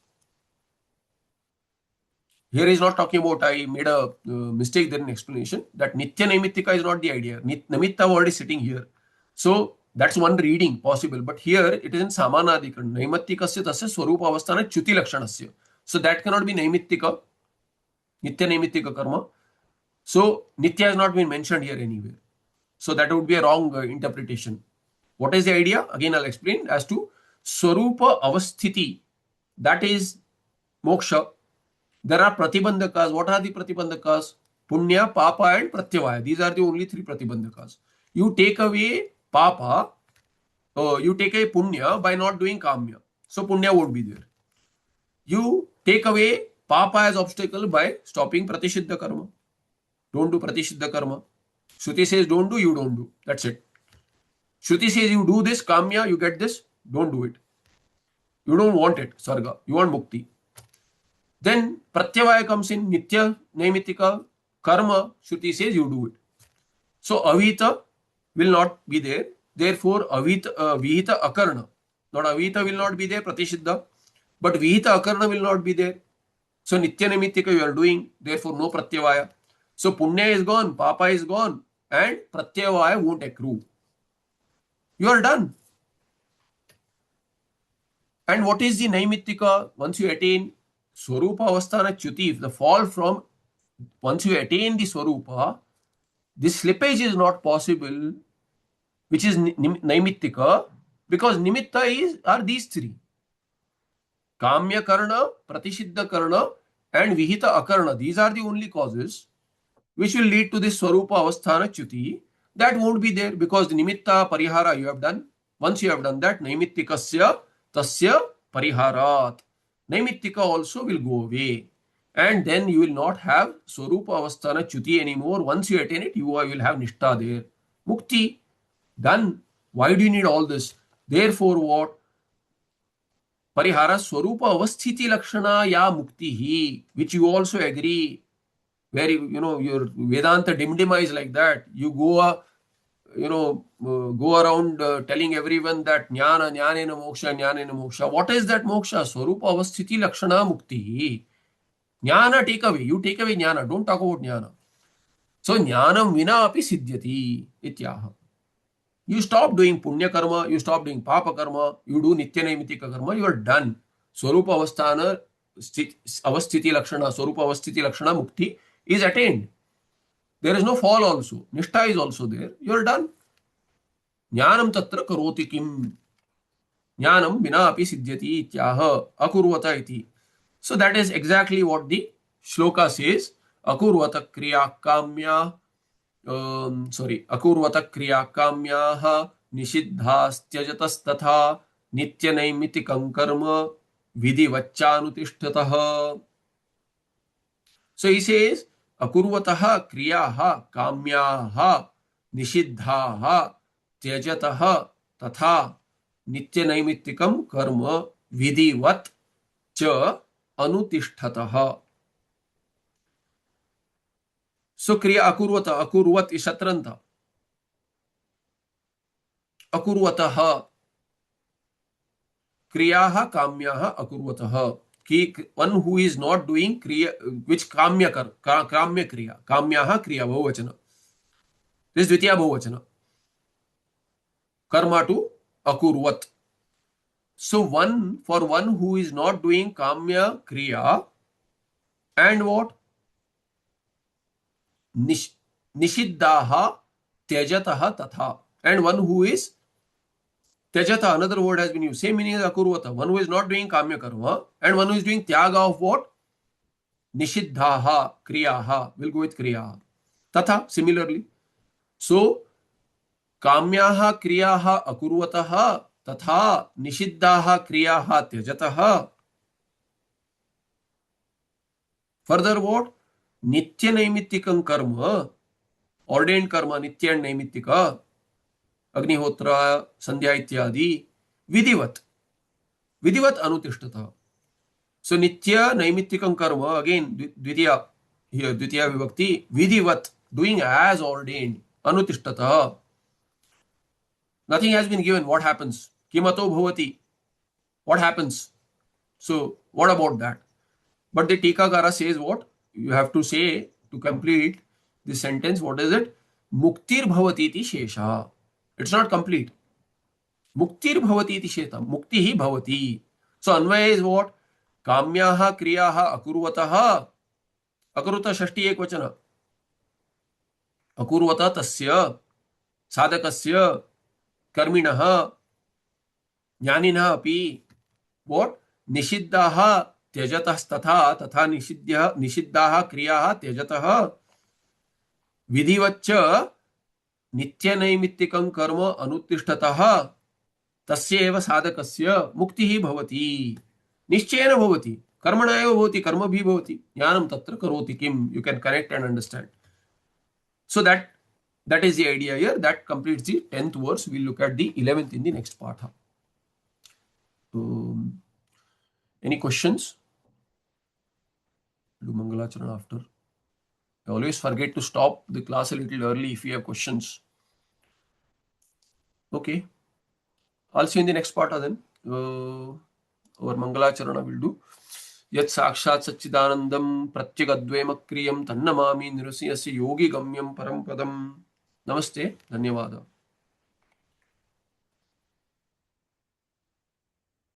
Here he is not talking about, I made a mistake there in explanation, that Nitya Naimittika is not the idea. Nimitta already sitting here. So that's one reading possible. But here it is in Samanadikaran. Naimittikasya tasya swarupa avasthana chuti lakshanasya. So that cannot be Naimittika, Nitya Naimittika karma. So Nitya has not been mentioned here anywhere. So that would be a wrong interpretation. What is the idea? Again, I'll explain as to Swarupa avasthiti. That is moksha. There are pratibandhakas. What are the pratibandhakas? Punya, Papa and Pratyavaya. These are the only three pratibandhakas. You take away Papa, you take away Punya by not doing Kamya. So Punya won't be there. You take away Papa as obstacle by stopping Pratisiddha Karma. Don't do Pratisiddha Karma. Shruti says don't do, you don't do. That's it. Shruti says you do this, Kamya, you get this, don't do it. You don't want it, Sarga. You want Mukti. Then Pratyavaya comes in, Nitya, Naimittika, Karma, Shruti says you do it. So Avita will not be there. Therefore, Vihita Akarna. Not Avita will not be there, Pratisiddha. But Vihita Akarna will not be there. So Nitya Naimittika you are doing. Therefore, no Pratyavaya. So Punya is gone, Papa is gone, and Pratyavaya won't accrue. You are done. And what is the Naimittika? Once you attain Swarupa Avasthana Chuti, if the fall from, once you attain the Swarupa, this slippage is not possible, which is Naimittika, because Nimitta are these three. Kamya Karna, Pratisiddha Karna, and Vihita Akarna. These are the only causes which will lead to this Swarupa Avasthana Chuti. That won't be there because the Nimitta Parihara you have done. Once you have done that, Naimittikasya tasya pariharat. Naimittika also will go away. And then you will not have Swarupa Avasthana Chuti anymore. Once you attain it, you will have Nishtha there. Mukti, done. Why do you need all this? Therefore, what? Parihara Swarupa Avasthiti Lakshana ya Mukti, which you also agree. Where your Vedanta Dimdima is like that. You go, go around telling everyone that Jnanena moksha. What is that moksha? Swarupa Avasthiti Lakshana Mukti. Jnana take away. You take away Jnana. Don't talk about Jnana. So Jnanam vina api siddhyati ityaha. You stop doing Punya Karma. You stop doing Papa Karma. You do Nitya Naimittika Karma. You are done. Swarupa Avasthana Avasthiti Lakshana. Swarupa Avasthiti Lakshana Mukti is attained. There is no fall also. Nishtha is also there. You are done. ज्ञानं तत्र करोति किम, ज्ञानं विना अपि सिद्ध्यति इत्याह अकुर्वत इति. So that is exactly what the shloka says. Akurvata kriya kamya, अकुर्वत क्रिया काम्याः निषिद्धास्त्यजतस्तथा नित्यनैमित्तिकं कर्म विधिवच्चानुतिष्ठतः. So he says अकुर्वतः क्रियाः काम्याः निषिद्धाः त्यजतः तथा नित्यनैमित्तिकं कर्म विधिवत् च अनुतिष्ठतः. So क्रिया अकुर्वत, अकुर्वत इस शत्रंत, अकुर्वतः क्रियाः काम्याः अकुर्वतः, कि one who is not doing क्रिया विच काम्य कर काम्य क्रिया, काम्याः क्रिया बहुवचन, दिस द्वितीय बहुवचन, कर्म to अकुर्वत. So one, for one who is not doing kamya kriya and what निषिद्धाः त्यजतः तथा, and one who is त्यजतः, another word has been used, same meaning as akurvata, one who is not doing kamya karma and one who is doing tyaga of what निषिद्धाः kriyaः, will go with kriyaः तथा, similarly. So काम्याः क्रियाः अकुर्वतः तथा निषिद्धाः क्रियाः त्यजतः. Further what नित्य नैमित्तिकं कर्म, ordained कर्म नित्य and नैमित्तिक, अग्निहोत्र संध्या इत्यादि, विधिवत, विधिवत अनुतिष्ठतः. सो नित्य नैमित्तिकं कर्म, अगेन द्वितीय, हियर द्वितीय विभक्ति, विधिवत, डूइंग एज ऑर्डेन्ड, अनुतिष्ठतः. Nothing has been given. What happens? Kimato bhavati. What happens? So what about that? But the Tikakara says what? You have to say to complete this sentence. What is it? Muktir bhavati iti shesha. It's not complete. Muktir bhavati iti sheta. Mukti hi bhavati. So Anvaya is what? Kamyaha kriyaha akurvataha. Akurvata shashti ekvachana. Akurvata tasya sadakasya कर्मिणः ज्ञानिनः अपि what निषिद्धाः त्यजतस्तथा तथा निषिद्धाः क्रियाः त्यजतः विधिवच्च नित्यनैमित्तिकं कर्म अनुतिष्ठतः तस्यैव साधकस्य मुक्तिः भवति. निश्चयेन भवति, कर्मणा एव भवति, कर्म भी भवति, ज्ञानं तत्र करोति किम. You can connect and understand. So that is the idea here. That completes the 10th verse. We'll look at the 11th in the next part. Any questions? Do Mangalacharana after. I always forget to stop the class a little early if you have questions. Okay. I'll see you in the next part then. Our Mangalacharana will do. Yat sakshat satchidanandam pratyagadvema kriyam tannamami nirasiyasya yogi gamyam param padam. Namaste. Dhanyavada.